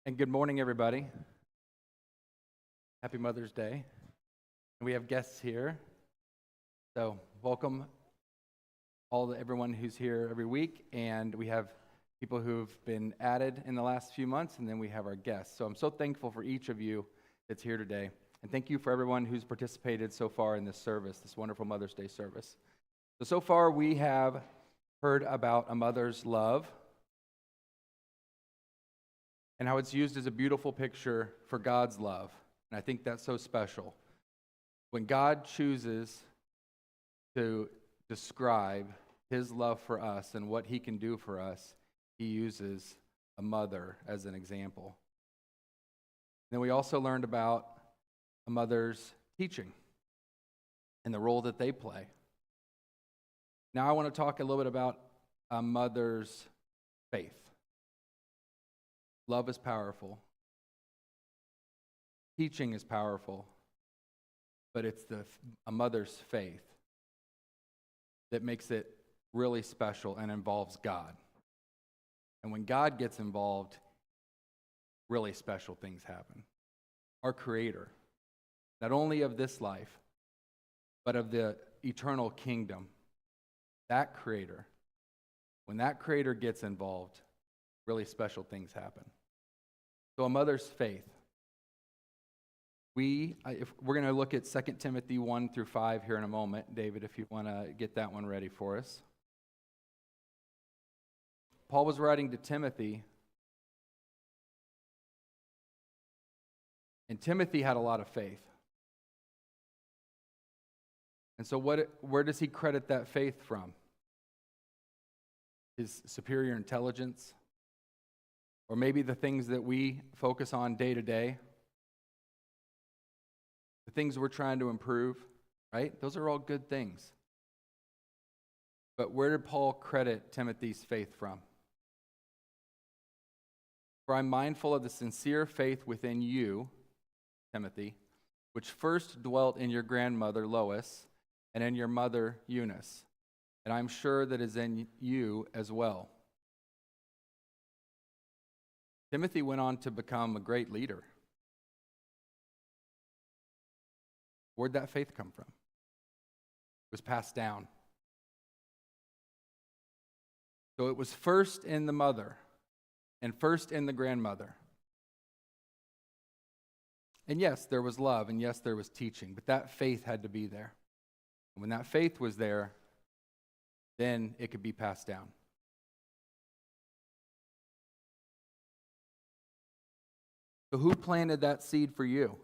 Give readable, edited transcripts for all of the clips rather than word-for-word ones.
And good morning, everybody. Happy Mother's Day. We have guests here, so welcome everyone who's here every week. And we have people who've been added in the last few months, and then we have our guests. So I'm so thankful for each of you that's here today. And thank you for everyone who's participated so far in this service, this wonderful Mother's Day service. So far we have heard about a mother's love, and how it's used as a beautiful picture for God's love. And I think that's so special. When God chooses to describe his love for us and what he can do for us, he uses a mother as an example. Then we also learned about a mother's teaching and the role that they play. Now I want to talk a little bit about a mother's faith. Love is powerful. Teaching is powerful. But it's a mother's faith that makes it really special and involves God. And when God gets involved, really special things happen. Our Creator, not only of this life, but of the eternal kingdom, that Creator, when that Creator gets involved, really special things happen. So a mother's faith. We're going to look at 2 Timothy 1 through 5 here in a moment. David, if you want to get that one ready for us. Paul was writing to Timothy, and Timothy had a lot of faith. And so where does he credit that faith from? His superior intelligence? Or maybe the things that we focus on day to day, the things we're trying to improve, right? Those are all good things. But where did Paul credit Timothy's faith from? For I'm mindful of the sincere faith within you, Timothy, which first dwelt in your grandmother Lois and in your mother Eunice, and I'm sure that is in you as well. Timothy went on to become a great leader. Where'd that faith come from? It was passed down. So it was first in the mother and first in the grandmother. And yes, there was love, and yes, there was teaching, but that faith had to be there. And when that faith was there, then it could be passed down. So who planted that seed for you?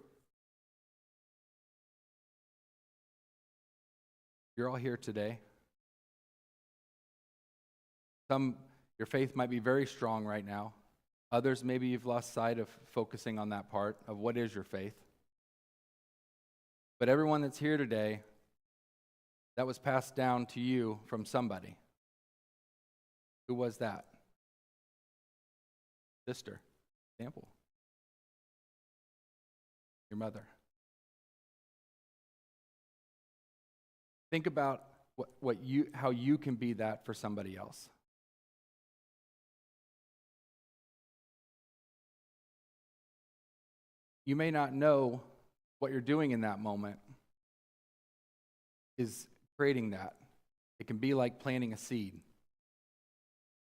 You're all here today. Your faith might be very strong right now. Others, maybe you've lost sight of focusing on that part of what is your faith. But everyone that's here today, that was passed down to you from somebody. Who was that? Sister. Example. Your mother. Think about how you can be that for somebody else. You may not know what you're doing in that moment is creating that. It can be like planting a seed,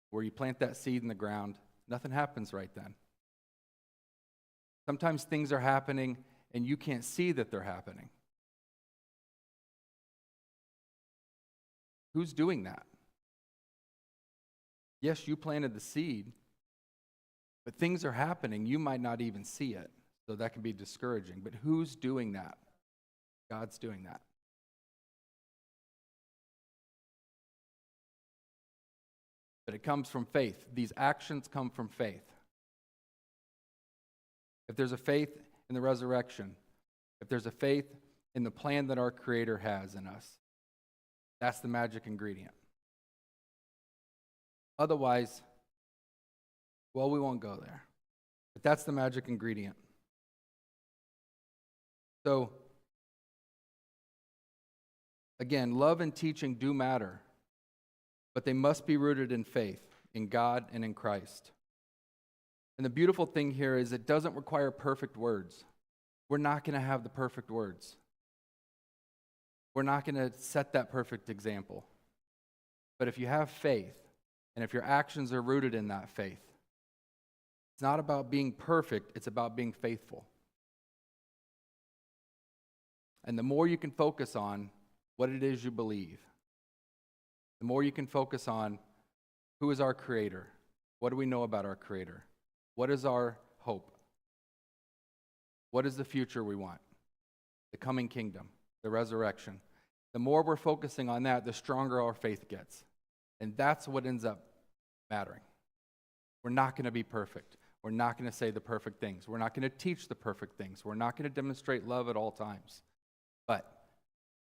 where you plant that seed in the ground, nothing happens right then. Sometimes things are happening and you can't see that they're happening. Who's doing that? Yes, you planted the seed, but things are happening. You might not even see it, so that can be discouraging. But who's doing that? God's doing that. But it comes from faith. These actions come from faith. If there's a faith in the resurrection, if there's a faith in the plan that our Creator has in us, that's the magic ingredient. Otherwise, well, we won't go there. But that's the magic ingredient. So, again, love and teaching do matter, but they must be rooted in faith, in God and in Christ. And the beautiful thing here is it doesn't require perfect words. We're not going to have the perfect words. We're not going to set that perfect example. But if you have faith, and if your actions are rooted in that faith, it's not about being perfect, it's about being faithful. And the more you can focus on what it is you believe, the more you can focus on who is our Creator, what do we know about our Creator, what is our hope, what is the future we want, the coming kingdom, the resurrection. The more we're focusing on that, the stronger our faith gets. And that's what ends up mattering. We're not going to be perfect. We're not going to say the perfect things. We're not going to teach the perfect things. We're not going to demonstrate love at all times. But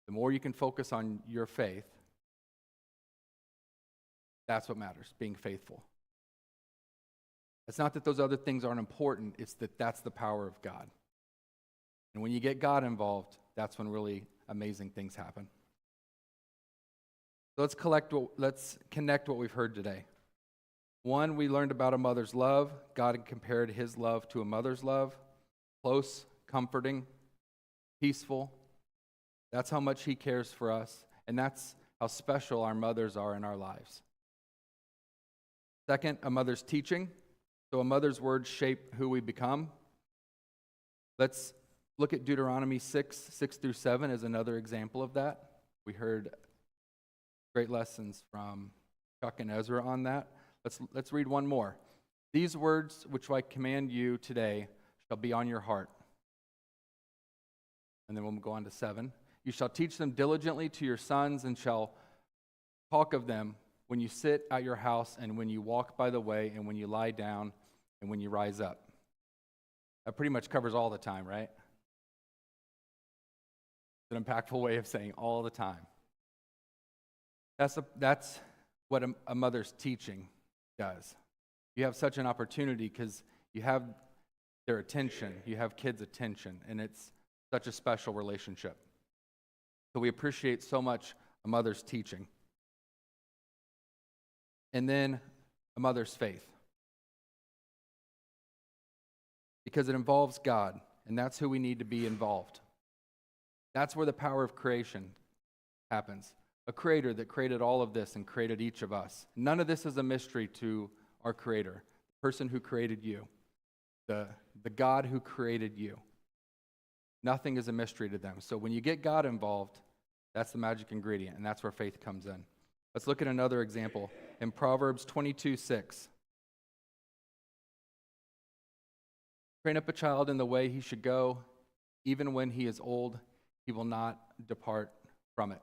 the more you can focus on your faith, that's what matters, being faithful. It's not that those other things aren't important, it's that that's the power of God. And when you get God involved, that's when really amazing things happen. So let's connect what we've heard today. One, we learned about a mother's love. God compared his love to a mother's love. Close, comforting, peaceful. That's how much he cares for us. And that's how special our mothers are in our lives. Second, a mother's teaching. So a mother's words shape who we become. Let's look at Deuteronomy 6:6-7 as another example of that. We heard great lessons from Chuck and Ezra on that. Let's read one more. These words which I command you today shall be on your heart. And then we'll go on to 7. You shall teach them diligently to your sons and shall talk of them when you sit at your house and when you walk by the way and when you lie down and when you rise up. That pretty much covers all the time, right? It's an impactful way of saying all the time. That's what a mother's teaching does. You have such an opportunity because you have their attention, you have kids' attention, and it's such a special relationship. So we appreciate so much a mother's teaching. And then a mother's faith. Because it involves God, and that's who we need to be involved. That's where the power of creation happens. A creator that created all of this and created each of us. None of this is a mystery to our creator, the person who created you, the God who created you. Nothing is a mystery to them. So when you get God involved, that's the magic ingredient, and that's where faith comes in. Let's look at another example in Proverbs 22:6. Train up a child in the way he should go, even when he is old, he will not depart from it.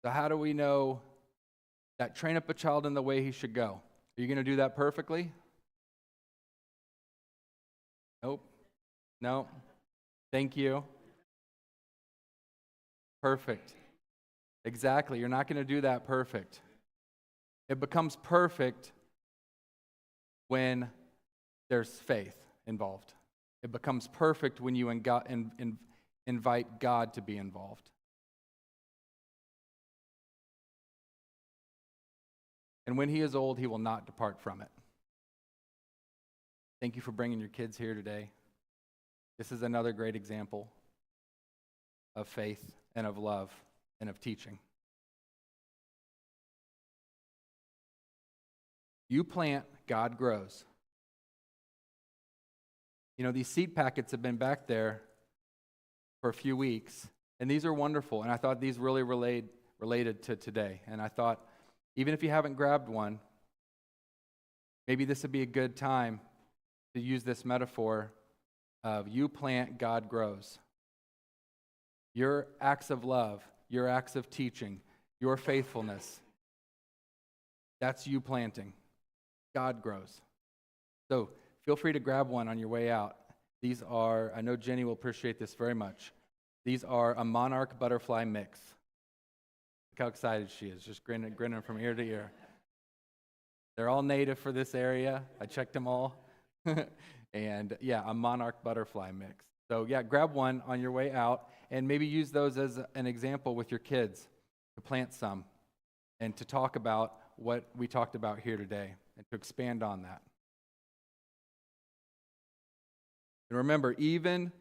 So how do we know that train up a child in the way he should go? Are you going to do that perfectly? Nope. No. Thank you. Perfect. Exactly. You're not going to do that perfect. It becomes perfect when there's faith involved. It becomes perfect when you invite God to be involved. And when he is old, he will not depart from it. Thank you for bringing your kids here today. This is another great example of faith and of love and of teaching. You plant, God grows. You know, these seed packets have been back there for a few weeks, and these are wonderful, and I thought these really related to today. And I thought, even if you haven't grabbed one, maybe this would be a good time to use this metaphor of you plant, God grows. Your acts of love, your acts of teaching, your faithfulness, that's you planting. God grows. So feel free to grab one on your way out. These are, I know Jenny will appreciate this very much. These are a monarch butterfly mix. Look how excited she is, just grinning from ear to ear. They're all native for this area. I checked them all. And yeah, a monarch butterfly mix. So yeah, grab one on your way out and maybe use those as an example with your kids to plant some and to talk about what we talked about here today and to expand on that. And remember, even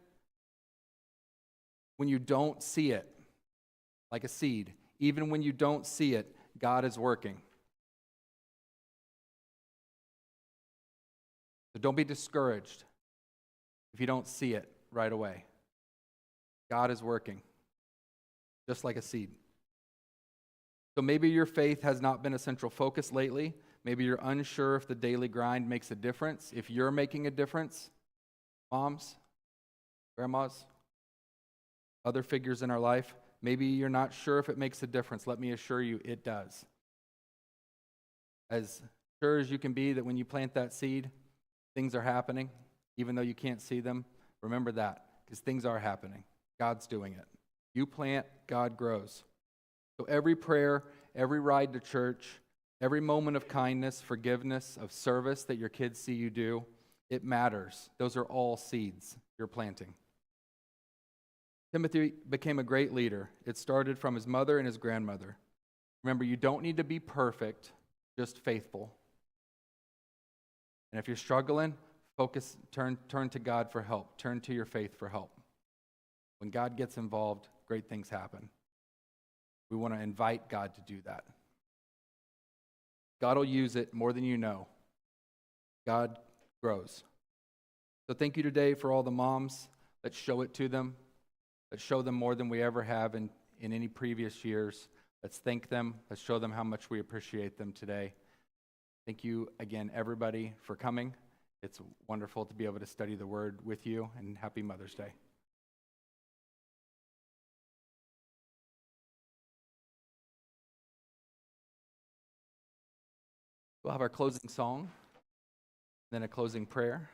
when you don't see it, like a seed, even when you don't see it, God is working. So don't be discouraged if you don't see it right away. God is working, just like a seed. So maybe your faith has not been a central focus lately. Maybe you're unsure if the daily grind makes a difference. If you're making a difference, moms, grandmas, other figures in our life, maybe you're not sure if it makes a difference. Let me assure you, it does. As sure as you can be that when you plant that seed, things are happening, even though you can't see them. Remember that, because things are happening. God's doing it. You plant, God grows. So every prayer, every ride to church, every moment of kindness, forgiveness, of service that your kids see you do, it matters. Those are all seeds you're planting. Timothy became a great leader. It started from his mother and his grandmother. Remember, you don't need to be perfect, just faithful. And if you're struggling, turn to God for help. Turn to your faith for help. When God gets involved, great things happen. We want to invite God to do that. God will use it more than you know. God grows. So thank you today for all the moms. Let's show it to them. Let's show them more than we ever have in any previous years. Let's thank them. Let's show them how much we appreciate them today. Thank you again, everybody, for coming. It's wonderful to be able to study the Word with you, and happy Mother's Day. We'll have our closing song, then a closing prayer.